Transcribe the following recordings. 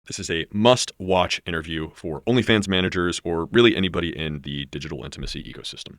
This is a must-watch interview for OnlyFans managers or really anybody in the digital intimacy ecosystem.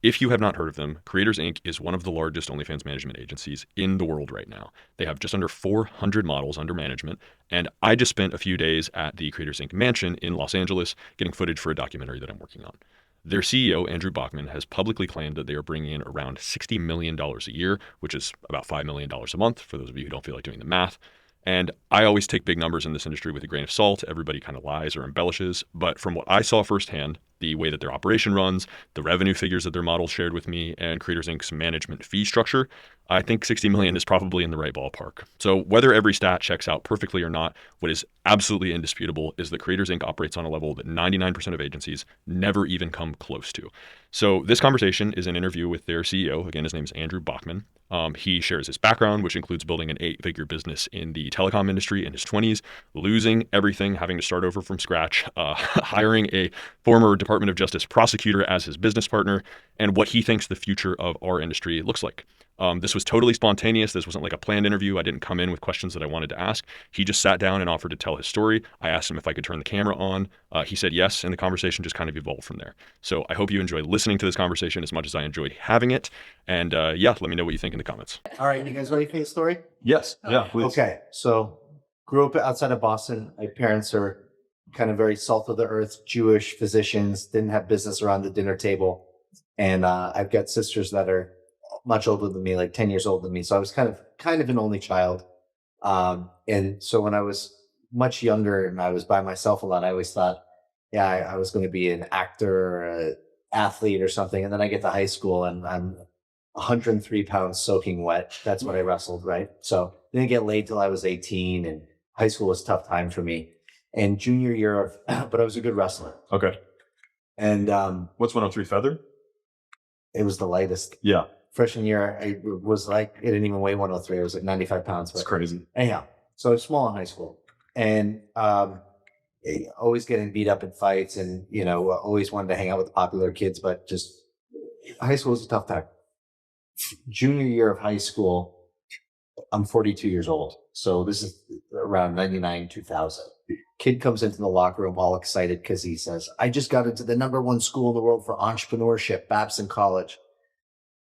If you have not heard of them, Creators Inc. is one of the largest OnlyFans management agencies in the world right now. They have just under 400 models under management, and I just spent a few days at the Creators Inc. mansion in Los Angeles getting footage for a documentary that I'm working on. Their CEO, Andrew Bachman, has publicly claimed that they are bringing in around $60 million a year, which is about $5 million a month, for those of you who don't feel like doing the math. And I always take big numbers in this industry with a grain of salt. Everybody kind of lies or embellishes. But from what I saw firsthand, the way that their operation runs, the revenue figures that their models shared with me, and Creators Inc.'s management fee structure, I think 60 million is probably in the right ballpark. So whether every stat checks out perfectly or not, what is absolutely indisputable is that Creators Inc. operates on a level that 99% of agencies never even come close to. So this conversation is an interview with their CEO. Again, his name is Andrew Bachman. He shares his background, which includes building an 8-figure business in the telecom industry in his 20s, losing everything, having to start over from scratch, hiring a former Department of Justice prosecutor as his business partner, and what he thinks the future of our industry looks like. This was totally spontaneous. This wasn't like a planned interview. I didn't come in with questions that I wanted to ask. He just sat down and offered to tell his story. I asked him if I could turn the camera on. He said yes, and the conversation just kind of evolved from there. So I hope you enjoy listening to this conversation as much as I enjoyed having it. And yeah, let me know what you think in the comments. All right, you guys ready for the story? Yes. Yeah, please. Okay, so grew up outside of Boston. My parents are kind of very salt of the earth, Jewish physicians, didn't have business around the dinner table. And I've got sisters that are much older than me, like 10 years older than me. So I was kind of an only child. And so when I was much younger and I was by myself a lot, I always thought, yeah, I was going to be an actor or an athlete or something. And then I get to high school and I'm 103 pounds soaking wet. That's what I wrestled, right? So didn't get laid till I was 18, and high school was a tough time for me. And junior year of, but I was a good wrestler. Okay. And What's 103 feather? it was the lightest. Yeah. Freshman year, I was like, it didn't even weigh 103. I was like 95 pounds. That's crazy. Anyhow, so I was small in high school, and always getting beat up in fights, and always wanted to hang out with the popular kids, but just high school was a tough time. Junior year of high school, I'm 42 years old, so this is around 99, 2000. Kid comes into the locker room all excited because he says, "I just got into the #1 school in the world for entrepreneurship, Babson College."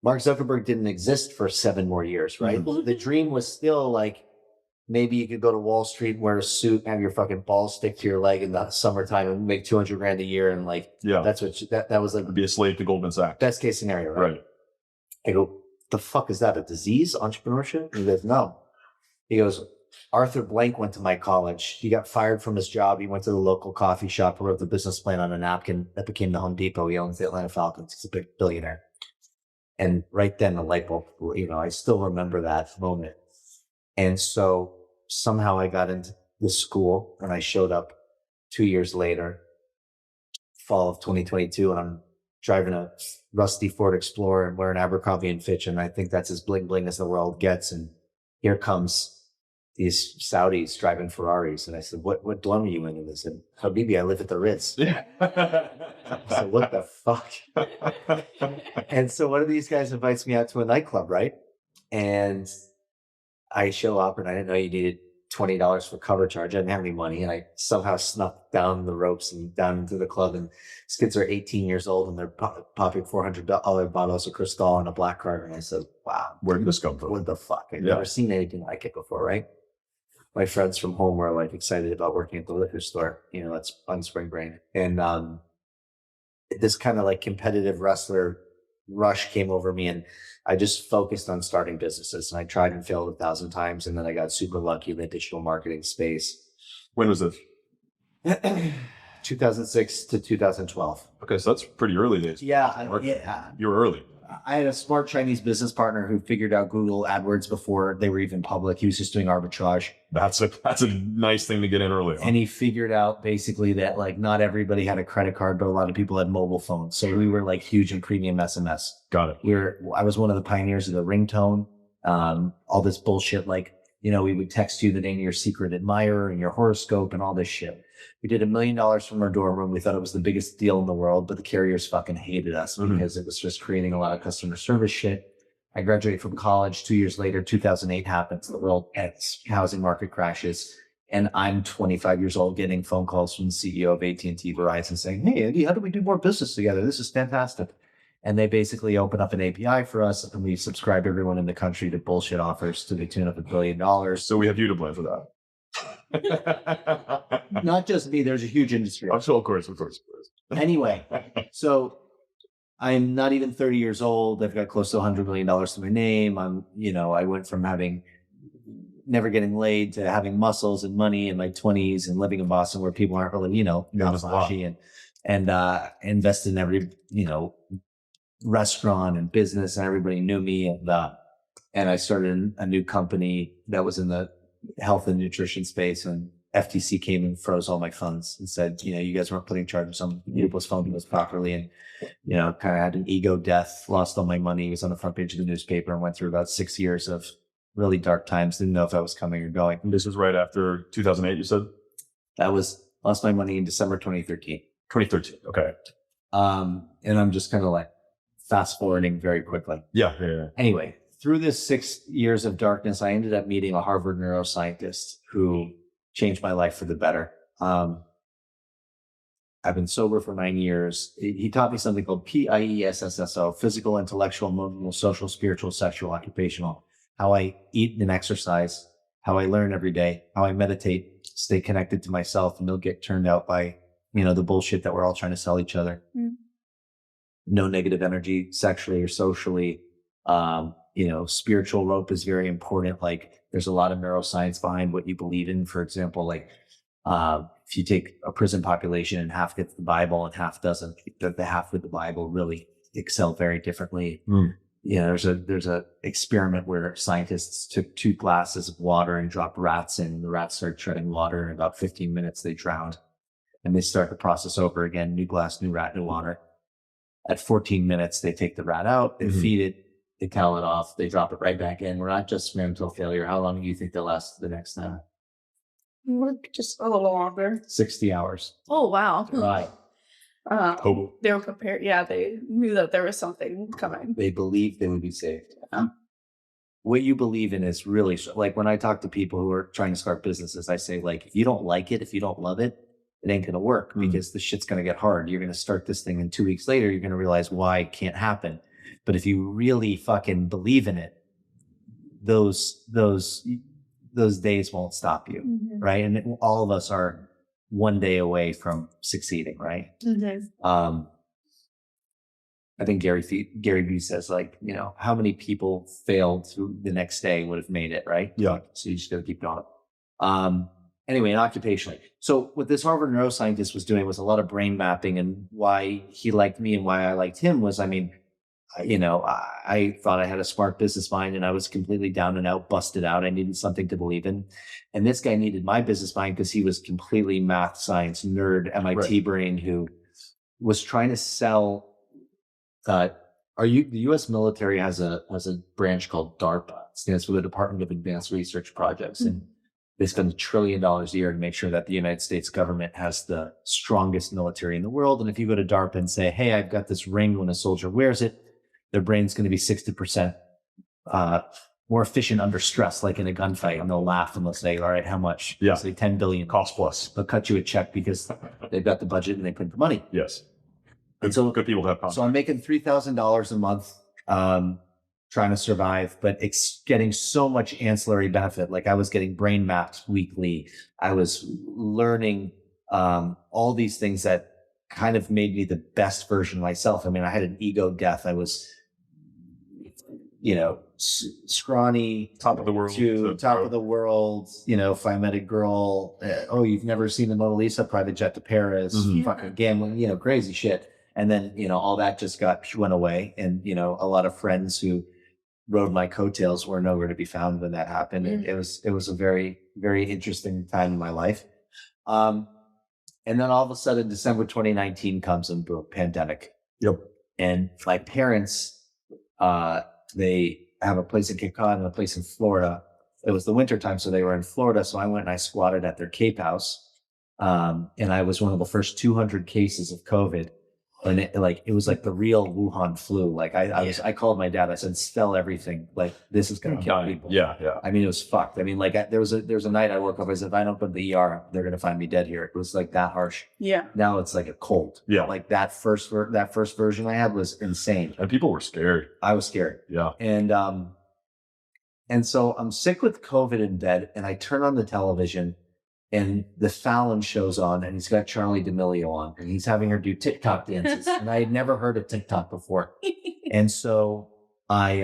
Mark Zuckerberg didn't exist for 7 more years, right? Mhm. The dream was still like, maybe you could go to Wall Street and wear a suit and have your fucking balls stick to your leg in the summertime and make 200 grand a year. And like, Yeah. that's what that was like Be a slave to Goldman Sachs. best case scenario, right? Right. I go, the fuck is that? A disease? Entrepreneurship? He goes, no. He goes, Arthur Blank went to my college. He got fired from his job. He went to the local coffee shop, wrote the business plan on a napkin that became the Home Depot. He owns the Atlanta Falcons. He's a big billionaire. And right then the light bulb, I still remember that moment. And so somehow I got into the school and I showed up 2 years later, fall of 2022, and I'm driving a rusty Ford Explorer and wearing Abercrombie and Fitch. And I think that's as bling bling as the world gets. And here comes these Saudis driving Ferraris. And I said, what dorm are you in? And they said, Habibi, I live at the Ritz. Yeah. I said, what the fuck? And so one of these guys invites me out to a nightclub, right? And I show up and I didn't know you needed $20 for cover charge. I didn't have any money. And I somehow snuck down the ropes and down into the club. And these kids are 18 years old and they're popping $400 bottles of Cristal in a black cart. And I said, wow. Where did this come from? What the fuck? I've never seen anything like it before, right? My friends from home were like excited about working at the liquor store. That's on spring break. And this kind of like competitive wrestler rush came over me, and I just focused on starting businesses. And I tried and failed 1,000 times. And then I got super lucky in the digital marketing space. When was it? 2006 to 2012. Okay, so that's pretty early days. Yeah. You were early. I had a smart Chinese business partner who figured out Google AdWords before they were even public. He was just doing arbitrage. That's a nice thing to get in early on. And he figured out basically that like not everybody had a credit card, but a lot of people had mobile phones. So we were like huge in premium SMS. Got it. I was one of the pioneers of the ringtone, all this bullshit. Like, we would text you the name of your secret admirer and your horoscope and all this shit. We did $1 million from our dorm room. We thought it was the biggest deal in the world, but the carriers fucking hated us because it was just creating a lot of customer service shit. I graduated from college 2 years later. 2008 happens. The world ends. Housing market crashes. And I'm 25 years old getting phone calls from the CEO of AT&T Verizon saying, hey, Andy, how do we do more business together? This is fantastic. And they basically open up an API for us, and we subscribe everyone in the country to bullshit offers to the tune of $1 billion. So we have you to blame for that. Not just me, there's a huge industry. I'm sure, of course. Anyway, so I'm not even 30 years old. I've got close to $100 million to my name. I went from never getting laid to having muscles and money in my 20s and living in Boston where people aren't really, not flashy, and invested in every, restaurant and business, and everybody knew me. And I started a new company that was in the health and nutrition space, and FTC came and froze all my funds and said, you guys weren't putting charges on people's phone bills properly. And, kind of had an ego death, lost all my money, was on the front page of the newspaper, and went through about 6 years of really dark times. Didn't know if I was coming or going. And this was right after 2008, you said? Lost my money in December 2013. 2013. Okay. And I'm just kind of like fast forwarding very quickly. Yeah. Anyway, through this 6 years of darkness, I ended up meeting a Harvard neuroscientist who changed my life for the better. I've been sober for 9 years. He taught me something called PIESSSO, physical, intellectual, emotional, social, spiritual, sexual, occupational. How I eat and exercise, how I learn every day, how I meditate, stay connected to myself, and don't get turned out by, the bullshit that we're all trying to sell each other. Mm. No negative energy, sexually or socially. Spiritual rope is very important. Like, there's a lot of neuroscience behind what you believe in. For example, if you take a prison population and half gets the Bible and half doesn't, the half with the Bible really excel very differently. Mm. There's a experiment where scientists took 2 glasses of water and dropped rats in. The rats started treading water. In about 15 minutes, they drowned. And they start the process over again. New glass, new rat, new water. At 14 minutes, they take the rat out, they feed it, they towel it off, they drop it right back in. We're not just mental failure. How long do you think they'll last the next time? Just a little longer. 60 hours. Oh, wow. Right. They were prepared. Yeah, they knew that there was something coming. They believed they would be saved. Yeah. What you believe in is really, like, when I talk to people who are trying to start businesses, I say, like, if you don't like it, if you don't love it, it ain't going to work, because the shit's going to get hard. You're going to start this thing, and 2 weeks later, you're going to realize why it can't happen. But if you really fucking believe in it, those days won't stop you. Mm-hmm. Right. And all of us are one day away from succeeding. Right. Mm-hmm. I think Gary Vee says, like, how many people failed through the next day would have made it. Right. Yeah. So you just got to keep going. Anyway, and occupationally. So what this Harvard neuroscientist was doing was a lot of brain mapping, and why he liked me and why I liked him was, I thought I had a smart business mind, and I was completely down and out, busted out. I needed something to believe in. And this guy needed my business mind because he was completely math, science, nerd, MIT brain, who was trying to sell. The U.S. military has a branch called DARPA. It stands for the Department of Advanced Research Projects. Mm-hmm. And they spend $1 trillion a year to make sure that the United States government has the strongest military in the world. And if you go to DARPA and say, hey, I've got this ring, when a soldier wears it, their brain's going to be 60% more efficient under stress, like in a gunfight. And they'll laugh and they'll say, all right, how much? Yeah. Say 10 billion. Cost plus. They'll cut you a check because they've got the budget and they print the money. Yes. And so good people to have confidence. So I'm making $3,000 a month, trying to survive, but it's getting so much ancillary benefit. Like, I was getting brain mapped weekly. I was learning all these things that kind of made me the best version of myself. I mean, I had an ego death. I was, scrawny, top of the world, if I met a girl, you've never seen the Mona Lisa, private jet to Paris, fucking gambling, crazy shit. And then, all that just went away. And, a lot of friends who rode my coattails were nowhere to be found when that happened. Mm-hmm. It was a very, very interesting time in my life. And then all of a sudden, December 2019 comes, and boom, pandemic. Yep. And my parents, they have a place in Cape Cod and a place in Florida. It was the winter time, so they were in Florida. So I went and I squatted at their Cape house. And I was one of the first 200 cases of COVID. And it was like the real Wuhan flu. Like I called my dad. I said, "Sell everything. Like this is gonna kill people." Yeah. I mean, it was fucked. I mean, like there was a night I woke up. I said, "If I don't go to the ER, they're gonna find me dead here." It was like that harsh. Yeah. Now it's like a cold. Yeah. Like that first version I had was insane. And people were scared. I was scared. Yeah. And so I'm sick with COVID in bed, and I turn on the television. And the Fallon show's on, and he's got Charlie D'Amelio on, and he's having her do TikTok dances. And I had never heard of TikTok before. And so I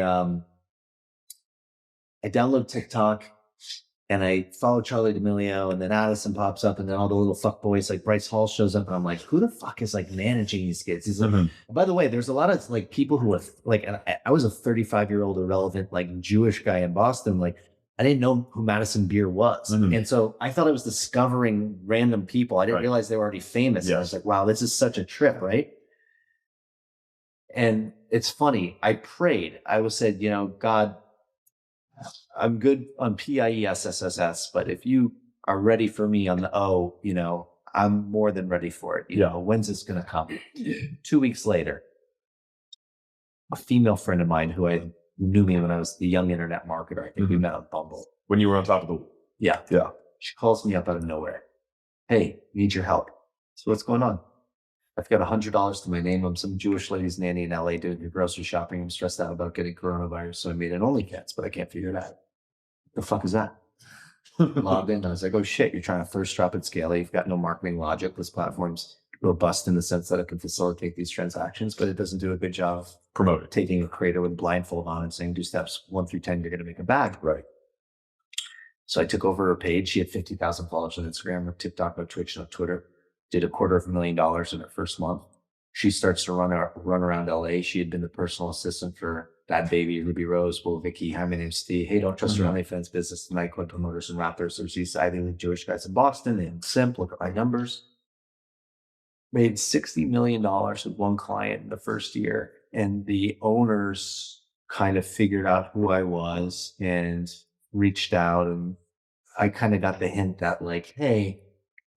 download TikTok, and I follow Charlie D'Amelio, and then Addison pops up, and then all the little fuck boys like Bryce Hall shows up, and I'm like, who the fuck is like managing these kids? He's like, by the way, there's a lot of like people who are like, and I was a 35-year-old irrelevant like Jewish guy in Boston, like. I didn't know who Madison Beer was. And so I thought I was discovering random people. I didn't realize they were already famous. And I was like, wow, this is such a trip, right? And it's funny. I prayed. I said, God, I'm good on PIESSSS, but if you are ready for me on the O, I'm more than ready for it. When's this going to come? 2 weeks later, a female friend of mine who I knew me when I was the young internet marketer. I think we met on Bumble. When you were on top of the... Yeah. She calls me up out of nowhere. Hey, need your help. So what's going on? I've got $100 to my name. I'm some Jewish lady's nanny in LA doing her grocery shopping. I'm stressed out about getting coronavirus. So I made an OnlyFans, but I can't figure it out. The fuck is that? Logged in. I was like, oh shit, you're trying to thirst trap at scale. You've got no marketing logic. This platform's robust in the sense that it can facilitate these transactions, but it doesn't do a good job of promoting, taking a creator with blindfold on and saying, do steps 1 through 10, you're going to make a bag. Right. So I took over her page. She had 50,000 followers on Instagram, or TikTok, or Twitch, and on Twitter. Did $250,000 in her first month. She starts to run around LA. She had been the personal assistant for Bad Baby, Ruby Rose, Will Vicky, Hi, my name's Steve. Hey, don't trust your OnlyFans business. The nightclub promoters and rappers. There's these Ivy League Jewish guys in Boston. They simp. Look at my numbers. Made $60 million with one client in the first year. And the owners kind of figured out who I was and reached out. And I kind of got the hint that like, hey,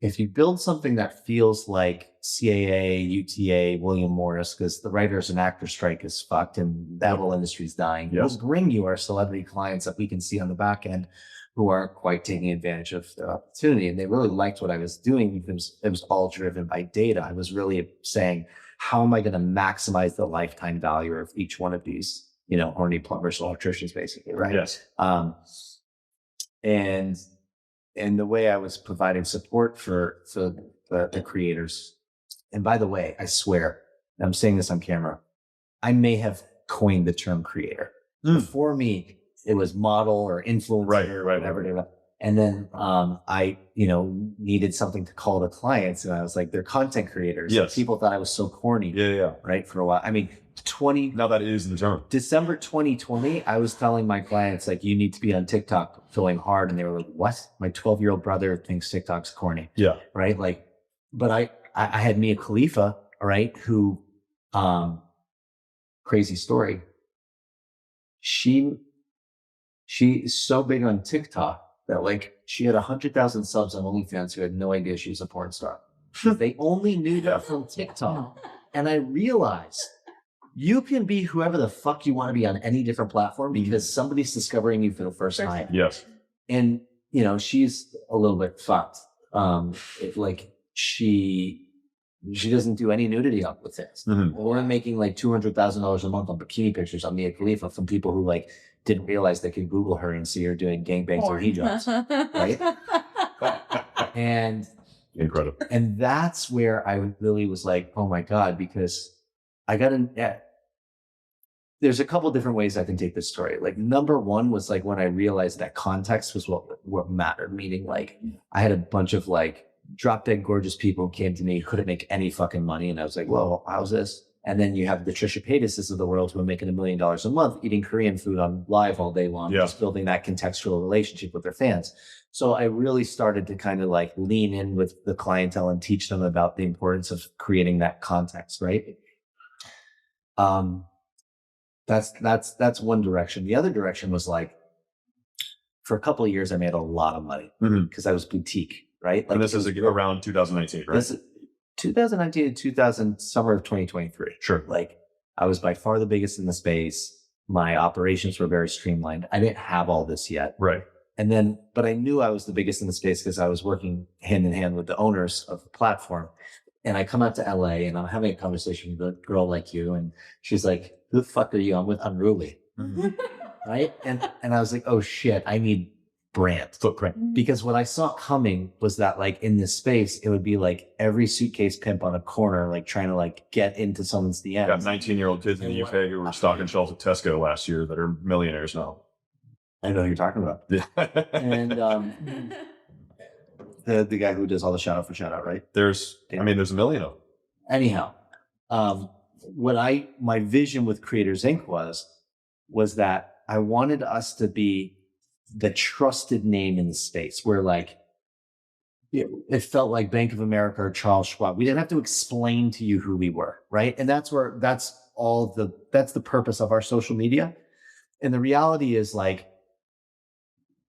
if you build something that feels like CAA, UTA, William Morris, because the writers and actor strike is fucked and that whole industry's dying, we'll bring you our celebrity clients that we can see on the back end who aren't quite taking advantage of the opportunity. And they really liked what I was doing because it was all driven by data. I was really saying, how am I going to maximize the lifetime value of each one of these, horny plumbers, electricians, basically, right? Yes. And the way I was providing support for the creators. And by the way, I swear, I'm saying this on camera, I may have coined the term creator. Before me, it was model or influencer or whatever. And then I, needed something to call the clients. And I was like, they're content creators. Yes. People thought I was so corny. Yeah. Right. For a while. I mean, now that is the term. December 2020, I was telling my clients, like, you need to be on TikTok feeling hard. And they were like, what? My 12-year-old brother thinks TikTok's corny. Yeah. Right. Like, but I had Mia Khalifa, right, who, crazy story. She is so big on TikTok that like she had 100,000 subs on OnlyFans who had no idea she was a porn star. They only knew that from TikTok. And I realized you can be whoever the fuck you want to be on any different platform because somebody's discovering you for the first time. Yes. And, she's a little bit fucked. She doesn't do any nudity up with this. We're making like $200,000 a month on bikini pictures on Mia Khalifa from people who like didn't realize they could Google her and see her doing gangbangs or hijabs, right? And incredible. And that's where I really was like, oh my God, because I got there's a couple different ways I can take this story. Like number one was like when I realized that context was what mattered, meaning like I had a bunch of like drop dead gorgeous people who came to me, couldn't make any fucking money. And I was like, well, how's this? And then you have the Trisha Paytases of the world who are making $1 million a month, eating Korean food on live all day long, just building that contextual relationship with their fans. So I really started to kind of like lean in with the clientele and teach them about the importance of creating that context, right? That's one direction. The other direction was like, for a couple of years, I made a lot of money because I was boutique, right? Like and this is around 2019, right? 2019 to 2000, summer of 2023. Sure. Like I was by far the biggest in the space. My operations were very streamlined. I didn't have all this yet. Right. And then, but I knew I was the biggest in the space because I was working hand in hand with the owners of the platform. And I come out to LA and I'm having a conversation with a girl like you. And she's like, who the fuck are you? I'm with Unruly. Right. And I was like, oh shit, I need brand Footprint. because what I saw coming was that like in this space, it would be like every suitcase pimp on a corner, like trying to like get into someone's DMs. Got 19-year-old kids in the UK who were stocking shelves at Tesco last year that are millionaires now. I know who you're talking about. And the guy who does all the shout out for shout out, right? there's a million of them. Anyhow, my vision with Creators Inc. was that I wanted us to be the trusted name in the space where like it felt like Bank of America or Charles Schwab. We didn't have to explain to you who we were, right? And that's the purpose of our social media. And the reality is like,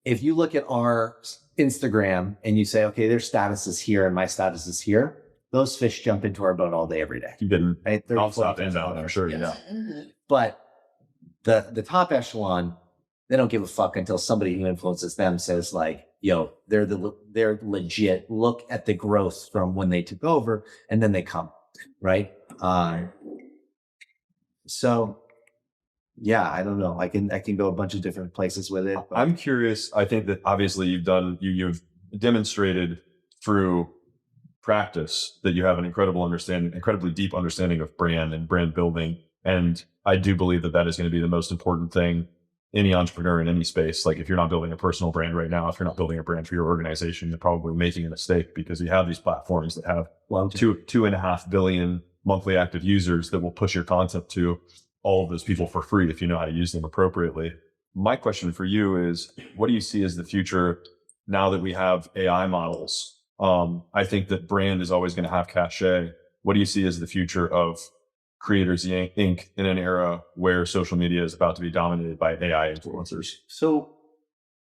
if you look at our Instagram and you say, okay, their status is here and my status is here, those fish jump into our boat all day, every day. You've been Right? nonstop inbound, I'm sure. Yes. Yeah. But the top echelon, they don't give a fuck until somebody who influences them says like, yo, they're legit. Look at the growth from when they took over, and then they come, right? So yeah, I don't know. I can go a bunch of different places with it. I'm curious. I think that obviously you've demonstrated through practice that you have an incredibly deep understanding of brand and brand building. And I do believe that is going to be the most important thing any entrepreneur in any space. Like if you're not building a personal brand right now, if you're not building a brand for your organization, you're probably making a mistake because you have these platforms that have 2.5 billion monthly active users that will push your content to all of those people for free if you know how to use them appropriately. My question for you is, what do you see as the future now that we have AI models? I think that brand is always going to have cachet. What do you see as the future of Creators Inc. in an era where social media is about to be dominated by AI influencers? So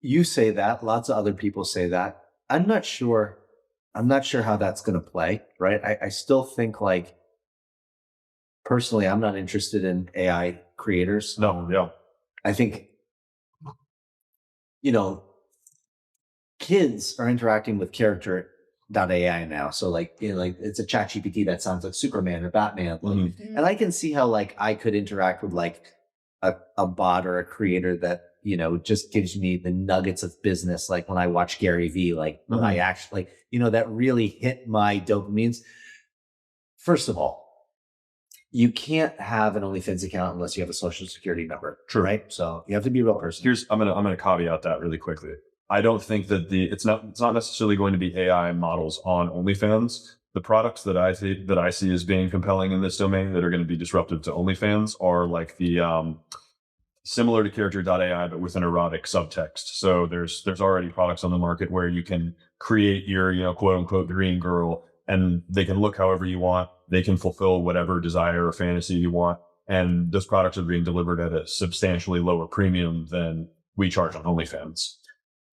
you say that, lots of other people say that. I'm not sure how that's going to play, right? I still think like, personally, I'm not interested in AI creators. No, yeah. I think, kids are interacting with character.ai now. So like, like it's a ChatGPT that sounds like Superman or Batman. And I can see how like I could interact with like a bot or a creator that, just gives me the nuggets of business. Like when I watch Gary Vee, like when I actually, that really hit my dopamines. First of all, you can't have an OnlyFans account unless you have a social security number. True. Right? So you have to be a real person. I'm gonna caveat that really quickly. I don't think that it's not necessarily going to be AI models on OnlyFans. The products that I see as being compelling in this domain that are going to be disruptive to OnlyFans are like the similar to character.ai, but with an erotic subtext. So there's already products on the market where you can create your, quote unquote dream girl, and they can look however you want. They can fulfill whatever desire or fantasy you want. And those products are being delivered at a substantially lower premium than we charge on OnlyFans.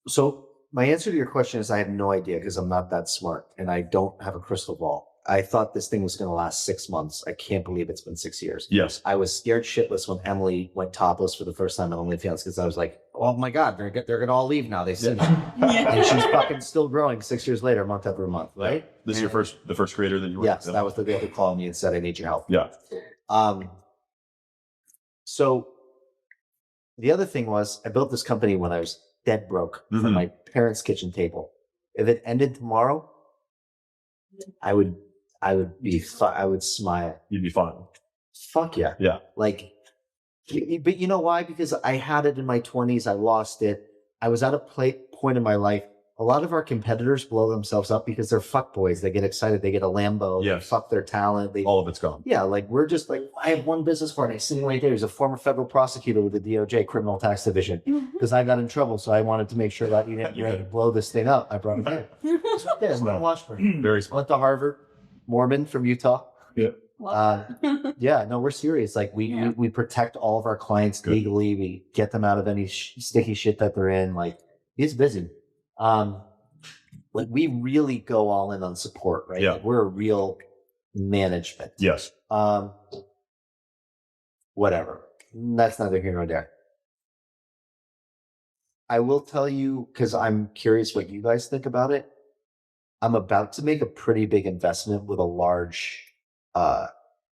So my answer to your question is I have no idea because I'm not that smart and I don't have a crystal ball. I thought this thing was going to last 6 months. I can't believe it's been 6 years. Yes. I was scared shitless when Emily went topless for the first time on OnlyFans because I was like, oh my God, they're going to all leave now. They said, and she's fucking still growing 6 years later, month after month, right? This is the first creator that you worked Yes, with? that was the day they called me and said, I need your help. Yeah. So the other thing was I built this company when I was dead broke from my parents' kitchen table. If it ended tomorrow, I would smile. You'd be fine. Fuck yeah. Yeah. Like, but you know why? Because I had it in my 20s. I lost it. I was at a point in my life. A lot of our competitors blow themselves up because they're fuckboys. They get excited. They get a Lambo. Yes. They fuck their talent. All of it's gone. Yeah. Like we're just like, I have one business partner sitting right there. He's a former federal prosecutor with the DOJ criminal tax division because I got in trouble. So I wanted to make sure that you didn't blow this thing up. I brought him in. There's no Washburn. Very smart. Went to Harvard. Mormon from Utah. Yeah. Yeah, no, we're serious. Like we protect all of our clients legally. We get them out of any sticky shit that they're in. Like he's busy. Like we really go all in on support, right? Yeah. Like, we're a real management. Yes. Whatever. That's neither here nor there. I will tell you, because I'm curious what you guys think about it. I'm about to make a pretty big investment with a large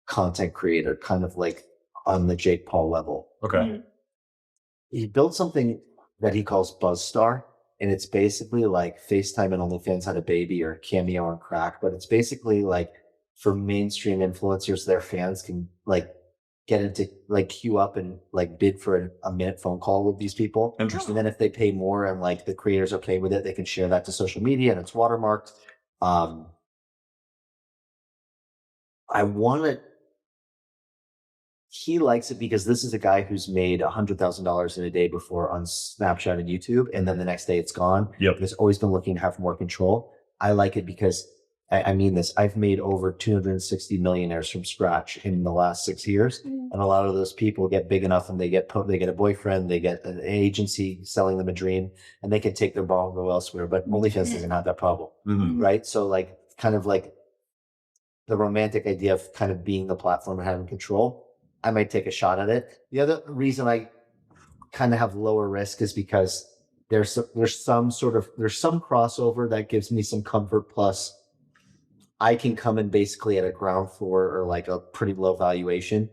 content creator, kind of like on the Jake Paul level. Okay. He built something that he calls BuzzStar, and it's basically like FaceTime and OnlyFans had a baby, or Cameo on crack, but it's basically like for mainstream influencers, their fans can like get into like queue up and like bid for a minute phone call with these people. Interesting. And then if they pay more and like the creator's okay with it, they can share that to social media and it's watermarked. I want to. He likes it because this is a guy who's made $100,000 in a day before on Snapchat and YouTube, and then the next day it's gone. Yep. He's always been looking to have more control. I like it because I mean this. I've made over 260 millionaires from scratch in the last 6 years, and a lot of those people get big enough and they get a boyfriend, they get an agency selling them a dream, and they can take their ball and go elsewhere. But OnlyFans doesn't have that problem, right? So like, kind of like the romantic idea of kind of being the platform and having control. I might take a shot at it. The other reason I kind of have lower risk is because there's some crossover that gives me some comfort. Plus, I can come in basically at a ground floor or like a pretty low valuation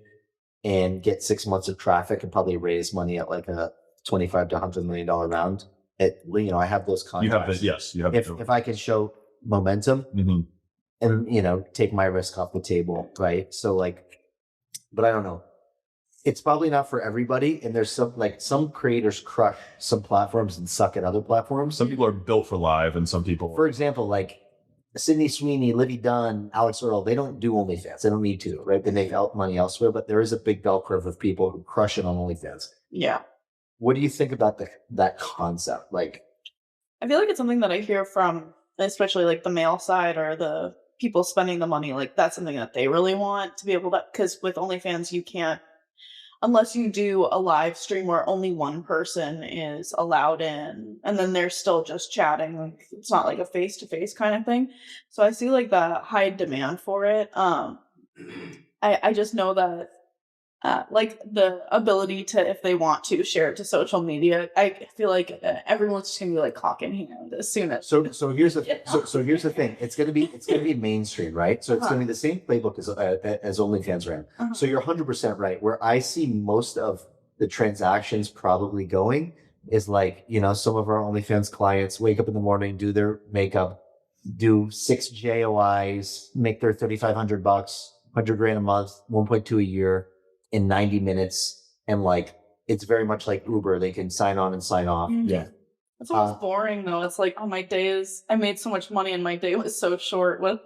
and get 6 months of traffic and probably raise money at like a $25 to $100 million round. I have those contacts. You have. If I can show momentum and take my risk off the table, right? So like. But I don't know. It's probably not for everybody. And there's some creators crush some platforms and suck at other platforms. Some people are built for live and some people. For example, like Sydney Sweeney, Livy Dunn, Alex Earl, they don't do OnlyFans. They don't need to, right? They make money elsewhere, but there is a big bell curve of people who crush it on OnlyFans. Yeah. What do you think about that concept? Like, I feel like it's something that I hear from, especially like the male side or the people spending the money, like that's something that they really want to be able to, because with OnlyFans, you can't, unless you do a live stream where only one person is allowed in, and then they're still just chatting. Like, it's not like a face-to-face kind of thing. So I see like the high demand for it. I just know that like the ability to, if they want to share it to social media, I feel like everyone's just gonna be like cock in hand as soon as. So here's the thing. It's gonna be mainstream, right? So it's gonna be the same playbook as OnlyFans ran. So you're 100% right. Where I see most of the transactions probably going is like, some of our OnlyFans clients wake up in the morning, do their makeup, do 6 JOIs, make their $3,500, $100,000 a month, 1.2 a year. In 90 minutes, and like it's very much like Uber. They can sign on and sign off. Yeah, it's almost boring though. It's like, oh, my day is. I made so much money, and my day was so short. What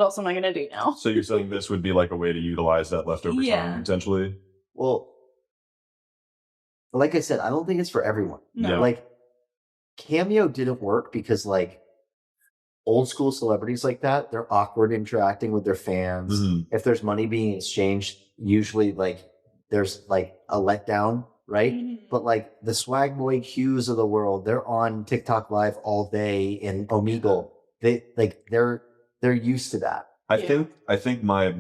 else am I gonna do now? So you're saying this would be like a way to utilize that leftover time potentially? Well, like I said, I don't think it's for everyone. No. Like Cameo didn't work because like old school celebrities like that, they're awkward interacting with their fans. If there's money being exchanged, usually like there's like a letdown, right? But like the swag boy Q's of the world, they're on TikTok live all day in Omegle. They're used to that. I think my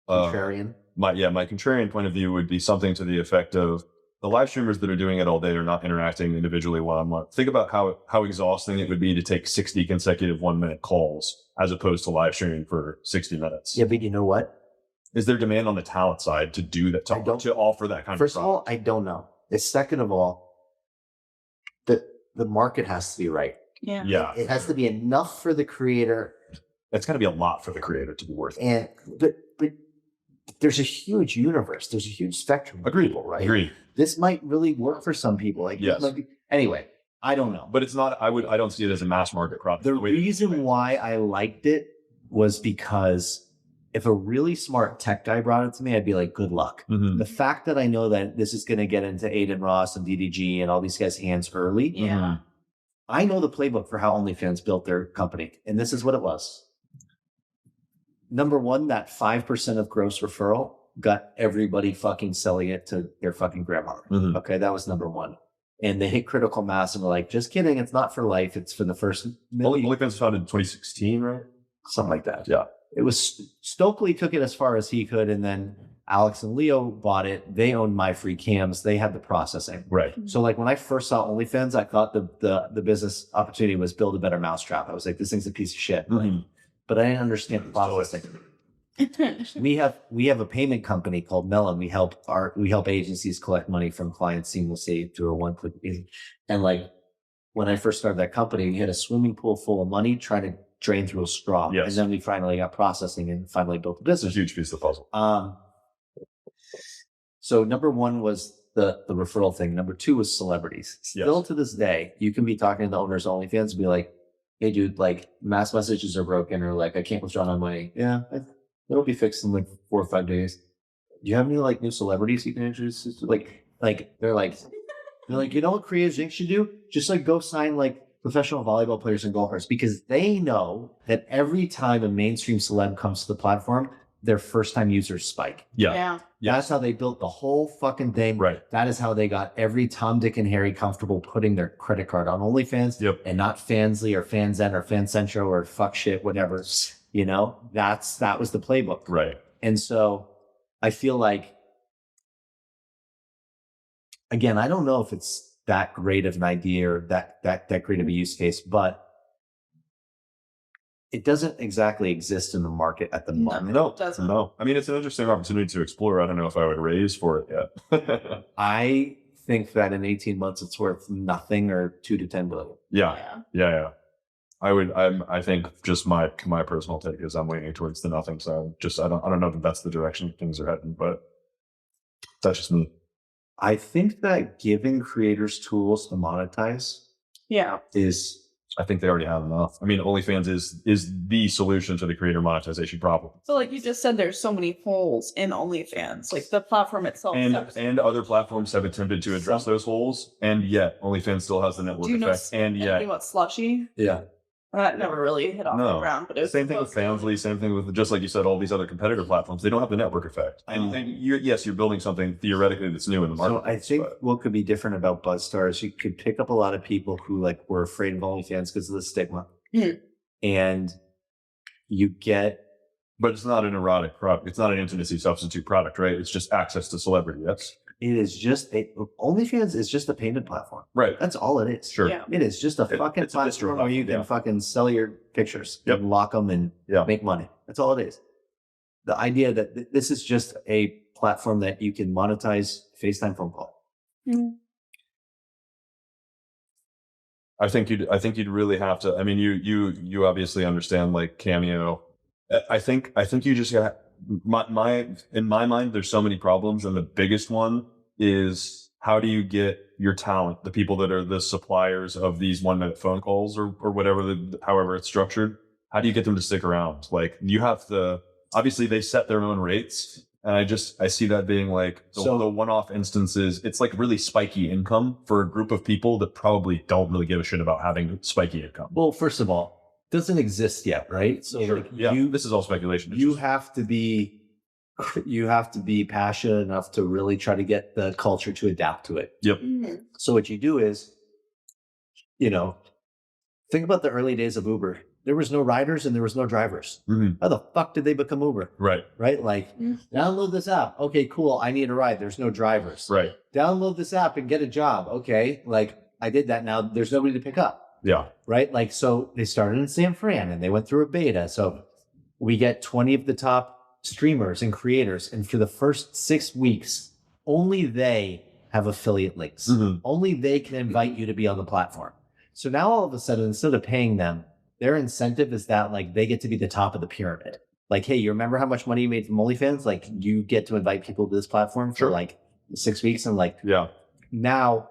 Contrarian. My contrarian point of view would be something to the effect of the live streamers that are doing it all day are not interacting individually one-on-one. Think about how exhausting it would be to take 60 consecutive 1-minute calls as opposed to live streaming for 60 minutes. Yeah, but you know what? Is there demand on the talent side to do that, to offer that kind of First of all, I don't know. Second of all, the market has to be right. Yeah. It has to be enough for the creator. It's got to be a lot for the creator to be worth it. But there's a huge universe. There's a huge spectrum of people, right? Agreed. This might really work for some people. Like, yes. Anyway, I don't know. But it's not, I don't see it as a mass market product. The reason why I liked it was because if a really smart tech guy brought it to me, I'd be like, good luck. Mm-hmm. The fact that I know that this is going to get into Aiden Ross and DDG and all these guys' hands early. Yeah. I know the playbook for how OnlyFans built their company. And this is what it was. Number one, that 5% of gross referral got everybody fucking selling it to their fucking grandmother. Mm-hmm. Okay, that was number one. And they hit critical mass and were like, just kidding, it's not for life, it's for the first million. OnlyFans was founded in 2016, right? something like that. Yeah. It was Stokely took it as far as he could, and then Alex and Leo bought it. They owned My Free Cams. They had the processing. Right. So like when I first saw OnlyFans, I thought the business opportunity was build a better mousetrap. I was like, this thing's a piece of shit. But I didn't understand the processing. We have a payment company called Melon. We help agencies collect money from clients seamlessly through a one-click. And like when I first started that company, we had a swimming pool full of money trying to drain through a straw. Yes. And then we finally got processing and finally built the It's a business. huge piece of the puzzle. So number one was the referral thing. Number two was celebrities. Still to this day, you can be talking to the owners of OnlyFans and be like, hey dude, like mass messages are broken, or like I can't withdraw my money. Yeah, it'll be fixed in like 4 or 5 days. Do you have any like new celebrities you can introduce us to? Like they're like, you know what Creators Inc. should do? Just like go sign like professional volleyball players and golfers, because they know that every time a mainstream celeb comes to the platform, their first time users spike. Yeah. That's how they built the whole fucking thing. Right. That is how they got every Tom, Dick, and Harry comfortable putting their credit card on OnlyFans. Yep. And not Fansly or FanZen or FanCentro or fuck shit, whatever. You know, that was the playbook. Right. And so I feel like, again, I don't know if it's that great of an idea or that great of a use case, but it doesn't exactly exist in the market at the moment. No, It doesn't. no. I mean, it's an interesting opportunity to explore. I don't know if I would raise for it yet. I think that in 18 months it's worth nothing or 2 to 10 billion. Yeah. I think just my personal take is I'm leaning towards the nothing side. I don't know that that's the direction things are heading, but that's just me. I think that giving creators tools to monetize is, I think they already have enough. I mean, OnlyFans is the solution to the creator monetization problem. So like you just said, there's so many holes in OnlyFans, like the platform itself. And other platforms have attempted to address those holes, and yet OnlyFans still has the network Do you know effect. And yet, anything about Slushy? yeah. That never really hit off the ground, but it was same thing with Fansly, same thing with, just like you said, all these other competitor platforms. They don't have the network effect. And you're building something theoretically that's new in the market. So I think what could be different about BuzzStar is you could pick up a lot of people who like were afraid of OnlyFans because of the stigma. And you get, but it's not an erotic product. It's not an intimacy substitute product, right? It's just access to celebrity. it is just OnlyFans is just a payment platform. Right. That's all it is. Sure. Yeah. It is just a fucking it's a distro platform where you can fucking sell your pictures and lock them and make money. That's all it is. The idea that this is just a platform that you can monetize FaceTime phone call. Mm. I think you'd really have to. I mean, you obviously understand like Cameo. I think you just got in my mind. There's so many problems, and the biggest one is how do you get your talent, the people that are the suppliers of these 1-minute phone calls or whatever, however it's structured. How do you get them to stick around? Like you have to. Obviously, they set their own rates. And I see that being like the one-off instances. It's like really spiky income for a group of people that probably don't really give a shit about having spiky income. Well, first of all, it doesn't exist yet, right? So sure. This is all speculation. You have to be passionate enough to really try to get the culture to adapt to it. Yep. Mm-hmm. So what you do is, think about the early days of Uber. There was no riders and there was no drivers. Mm-hmm. How the fuck did they become Uber? Right. Right? Like, download this app. Okay, cool. I need a ride. There's no drivers. Right. Download this app and get a job. Okay. Like, I did that. Now there's nobody to pick up. Yeah. Right? Like, so they started in San Fran and they went through a beta. So we get 20 of the top streamers and creators. And for the first 6 weeks, only they have affiliate links. Mm-hmm. Only they can invite you to be on the platform. So now all of a sudden, instead of paying them, their incentive is that like they get to be the top of the pyramid. Like, hey, you remember how much money you made from OnlyFans? Like, you get to invite people to this platform for like 6 weeks, and like, now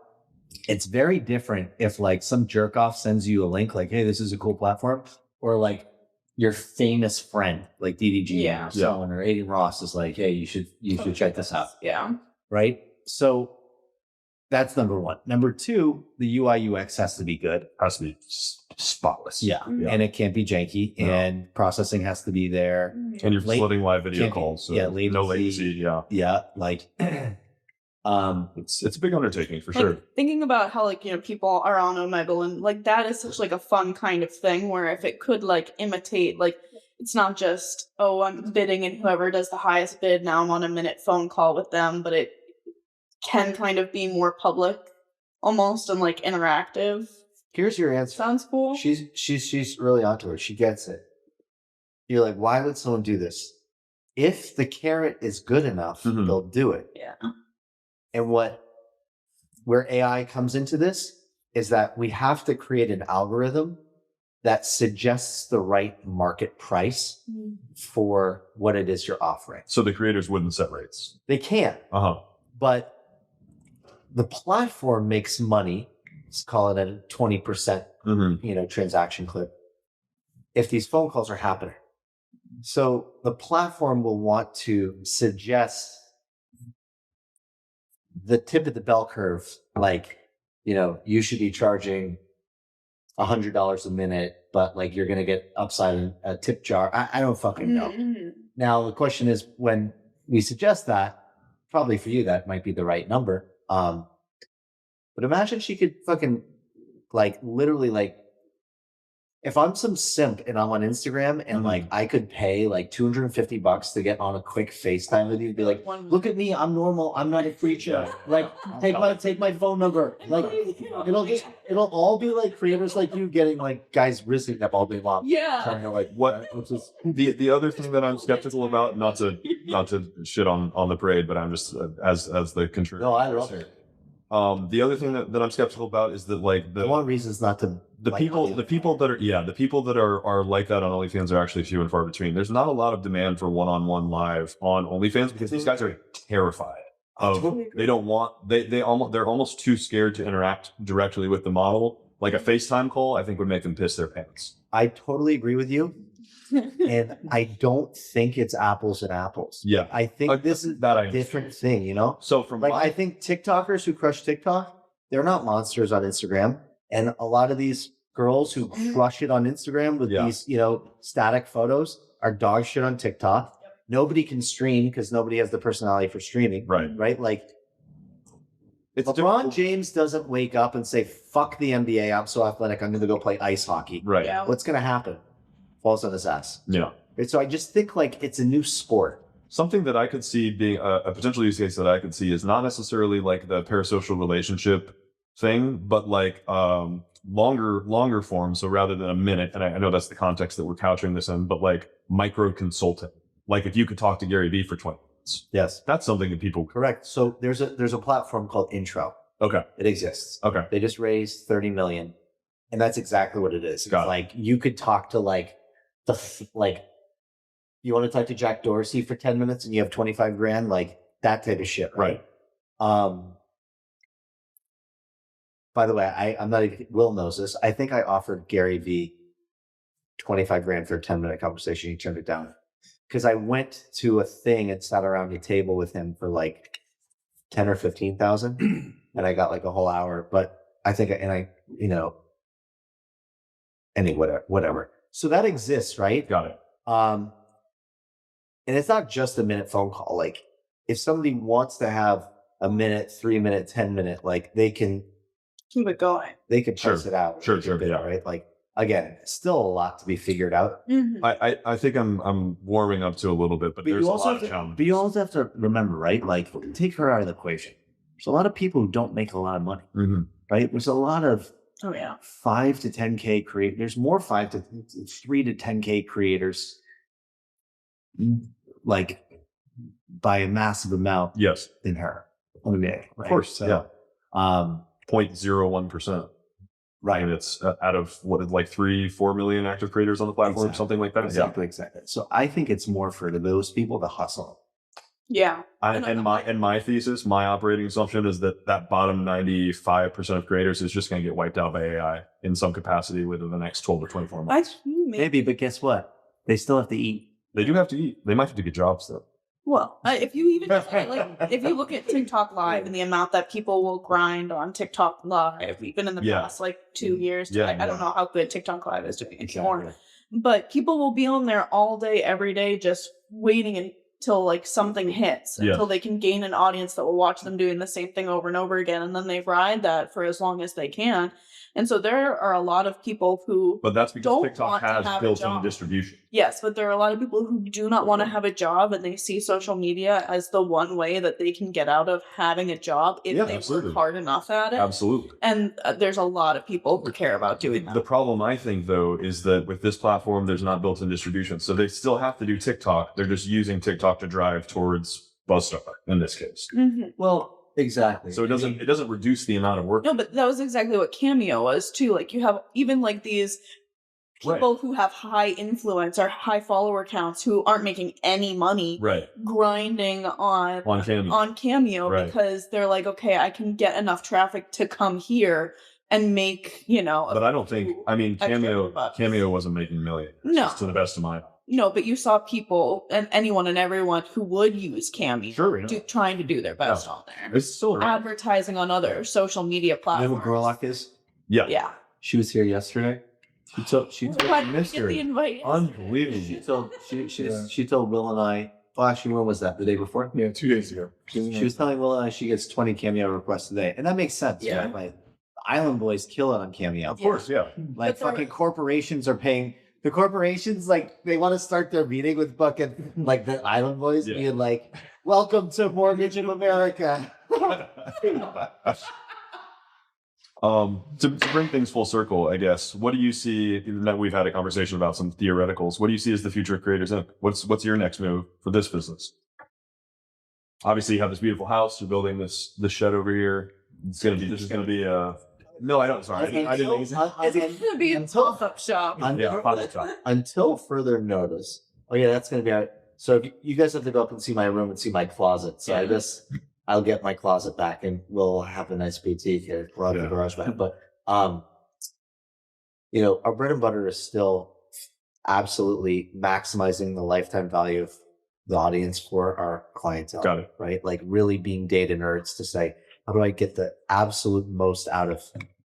it's very different if like some jerk off sends you a link, like, hey, this is a cool platform, or like your famous friend, like DDG or someone, or Aiden Ross is like, hey, you should check this out. Yeah. Right. So that's number one. Number two, the UI UX has to be good. Has to be spotless. Yeah. And it can't be janky, and processing has to be there. And you're floating live video calls. So latency. No latency. Yeah. Like, it's a big undertaking for sure. Thinking about how people are on Omegle, and like that is such like a fun kind of thing where if it could like imitate, like it's not just, oh, I'm bidding and whoever does the highest bid, now I'm on a minute phone call with them, but it can kind of be more public almost and like interactive. Here's your answer. Sounds cool. She's really onto it. She gets it. You're like, why would someone do this? If the carrot is good enough, they'll do it. Yeah. And where AI comes into this is that we have to create an algorithm that suggests the right market price for what it is you're offering. So the creators wouldn't set rates. They can, but the platform makes money. Let's call it a 20%, transaction clip. If these phone calls are happening, so the platform will want to suggest the tip of the bell curve, like, you should be charging $100 a minute, but like you're going to get upside in a tip jar. I don't fucking know. Now, the question is, when we suggest that, probably for you, that might be the right number. But imagine she could fucking like literally like, if I'm some simp and I'm on Instagram and like I could pay like $250 to get on a quick FaceTime with you, be like, look at me, I'm normal, I'm not a creature. Like take my phone number. Like it'll all be like creators like you getting like guys rizzing up all day long. Yeah. Kind of like what the other thing that I'm skeptical about, not to shit on the parade, but I'm just as the contributor. No, I love it. The other thing that I'm skeptical about is that like the one reason is not to the people that are like that on OnlyFans are actually few and far between. There's not a lot of demand for one-on-one live on OnlyFans because these guys are terrified of they're almost too scared to interact directly with the model. Like a FaceTime call, I think would make them piss their pants. I totally agree with you. And I don't think it's apples and apples. Yeah. I think this is a different thing, So from I think TikTokers who crush TikTok, they're not monsters on Instagram. And a lot of these girls who crush it on Instagram with these, static photos are dog shit on TikTok. Nobody can stream because nobody has the personality for streaming. Right? Like LeBron James doesn't wake up and say, fuck the NBA, I'm so athletic, I'm going to go play ice hockey. Right. Yeah. What's going to happen? Falls on his ass. Yeah. And so I just think like it's a new sport. Something that I could see being a potential use case that I could see is not necessarily like the parasocial relationship thing, but like longer form. So rather than a minute, and I know that's the context that we're couching this in, but like micro consulting. Like if you could talk to Gary Vee for 20 minutes. Yes. That's something that people correct. So there's a platform called Intro. Okay. It exists. Okay. They just raised 30 million. And that's exactly what it is. It's like you could talk to like you want to talk to Jack Dorsey for 10 minutes and you have 25 grand, like that type of shit. Right. By the way, I'm not even, Will knows this. I think I offered Gary Vee 25 grand for a 10-minute conversation. He turned it down because I went to a thing and sat around a table with him for like 10 or 15,000 and I got like a whole hour, but I think, whatever. So that exists, right? Got it. And it's not just a minute phone call. Like if somebody wants to have a minute, 3 minute, 10-minute, like they can keep it going. They can price it out. Sure. Right. Like again, still a lot to be figured out. Mm-hmm. I think I'm warming up to a little bit, but there's a lot of challenges. But you also have to remember, right? Like take her out of the equation. There's a lot of people who don't make a lot of money, right? There's a lot of 5 to 10K creators. There's more 3 to 10K creators, like by a massive amount. Yes, than her. Right? Of course. So, 0.01%. Right. And it's out of like 3-4 million active creators on the platform, something like that. Exactly. So I think it's more for those people to hustle. Yeah. And my thesis, my operating assumption is that bottom 95% of creators is just going to get wiped out by AI in some capacity within the next 12 to 24 months. Maybe, but guess what? They still have to eat. They do have to eat. They might have to get jobs though. Well, if you even if you look at TikTok Live and the amount that people will grind on TikTok Live, even in the past 2 years, I don't know how good TikTok Live is doing anymore. But people will be on there all day, every day, just waiting and till like something hits, Yeah. until they can gain an audience that will watch them doing the same thing over and over again, and then they ride that for as long as they can. And so there are a lot of people who But that's because don't TikTok want to has have a built-in job. distribution. Yes, but there are a lot of people who do not want to have a job, and they see social media as the one way that they can get out of having a job if Yeah, they absolutely. work hard enough at it. Absolutely. And there's a lot of people who care about doing that. The problem, I think, though, is that with this platform, there's not built-in distribution. So they still have to do TikTok. They're just using TikTok to drive towards Buzzstar in this case. Mhm. Well, exactly. So it doesn't reduce the amount of work. No, but that was exactly what Cameo was too. Like you have even like these people who have high influence or high follower counts who aren't making any money Right. grinding on Cameo Right. because they're like, okay, I can get enough traffic to come here and make, But I don't think, I mean, extra bucks. Cameo wasn't making millions. No. Just to the best of my knowledge. No, but you saw people and anyone and everyone who would use Cameo Sure, yeah. trying to do their best on there. It's still Advertising on other social media You know platforms. who Gorlock is? Yeah. Yeah. She was here yesterday. She told Why did we get the mystery. invite? Unbelievable. She told Will and I. Well, actually, when was that? The day before? Yeah, 2 days ago. She was telling Will and I she gets 20 Cameo requests a day, and that makes sense. Yeah. Right? Like, Island Boys kill it on Cameo. Of course, yeah. Like But there- fucking corporations are paying. The corporations like they want to start their meeting with fucking like the Island Boys Yeah. being like, "Welcome to Mortgage of America." To bring things full circle, I guess, what do you see? That we've had a conversation about some theoreticals. What do you see as the future of Creators Inc? What's your next move for this business? Obviously, you have this beautiful house. You're building this shed over here. This is gonna be a. No, I don't. Sorry, I didn't. It's gonna be a Until- pop-up shop. Yeah, pop-up shop. Until further notice. Oh yeah, that's gonna be our. So if you guys have to go up and see my room and see my closet. So I Yeah. guess I'll get my closet back and we'll have a nice boutique here. We'll have the garage back. But you know, our bread and butter is still absolutely maximizing the lifetime value of the audience for our clientele. Got it. Right? Like really being data nerds to say, how do I get the absolute most out of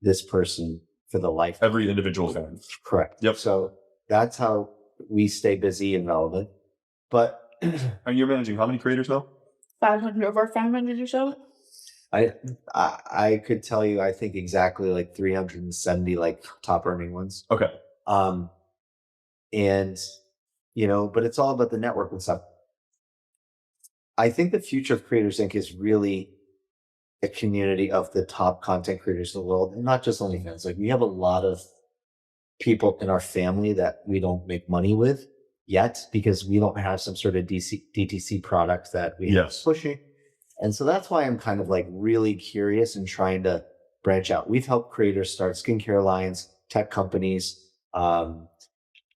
this person for the life? Every individual fan. Correct. Yep. So that's how we stay busy and relevant. But And you're managing how many creators now? 500 over 500 or so. I could tell you, I think exactly like 370 like top earning ones. Okay. And you know, but it's all about the network and stuff. I think the future of Creators Inc. is really a community of the top content creators in the world, and not just OnlyFans. Like we have a lot of people in our family that we don't make money with yet because we don't have some sort of DTC product that we have pushing. And so that's why I'm kind of like really curious and trying to branch out. We've helped creators start skincare lines, tech companies,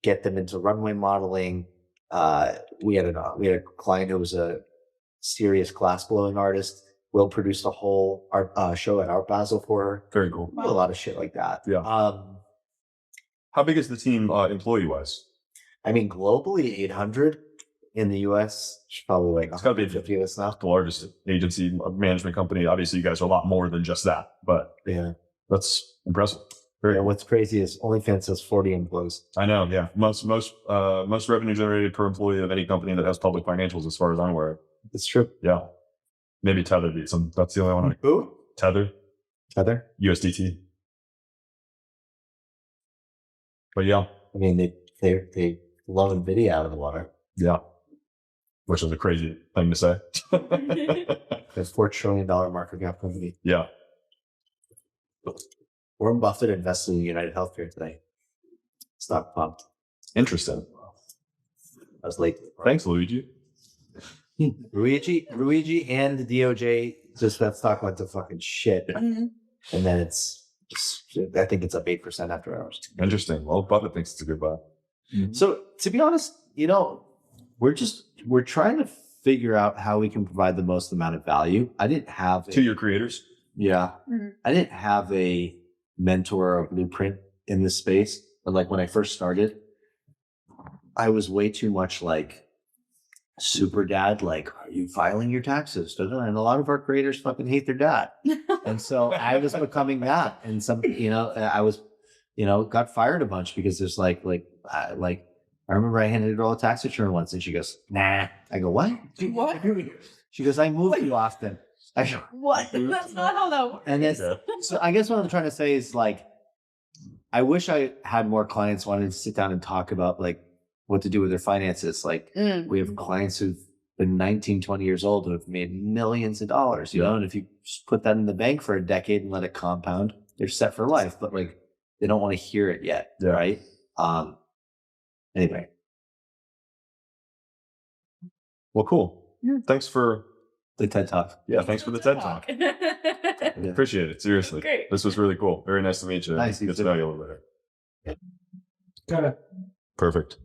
get them into runway modeling. We had a client who was a serious glass blowing artist. Will produced a whole art show at Art Basel for her. Very cool. We do a lot of shit like that. Yeah. How big is the team employee wise? I mean, globally, 800. In the US, it's probably like It's gotta be 150 of us now. the largest agency management company. Obviously, you guys are a lot more than just that, but Yeah. that's impressive. Very Yeah, cool. what's crazy is OnlyFans has 40 employees. I know. Yeah. Most revenue generated per employee of any company that has public financials, as far as I'm aware. It's true. Yeah. Maybe Tether beats them. That's the only one. Who? Tether, Heather? USDT. But yeah, I mean, they love NVIDIA out of the water. yeah. Which is a crazy thing to say. There's $4 trillion market cap company. Yeah. Warren Buffett invested in United Healthcare today. Stock pumped. Interesting. I was late. Thanks, Luigi. Luigi and the DOJ, just that stock went to fucking shit. Mhm. And then I think it's up 8% after hours. Interesting. Well, Buffett thinks it's a good buy. So to be honest, you know, we're trying to figure out how we can provide the most amount of value. I didn't have To your creators. yeah. Mhm. I didn't have a mentor or blueprint in this space. But like when I first started, I was way too much like super dad, like, are you filing your taxes? And a lot of our creators fucking hate their dad. And so I was becoming that. And some, you know, I was, you know, got fired a bunch because there's like I remember I handed her a tax return once and she goes, nah. I go, what? What? She goes, I move too often. I go, What? That's not how that works. and it's, so I guess what I'm trying to say is like, I wish I had more clients wanted to sit down and talk about like what to do with their finances. Like we have clients who've been 19, 20 years old who have made millions of dollars, you know, and if you just put that in the bank for a decade and let it compound, they're set for life, but like they don't want to hear it yet. Right. Anyway. Well, cool. Thanks for the TED Talk. Yeah. Thanks for the TED Talk. Appreciate it. Seriously. Great. This was really cool. Very nice to meet you. Nice. Get to know you a little better. Perfect.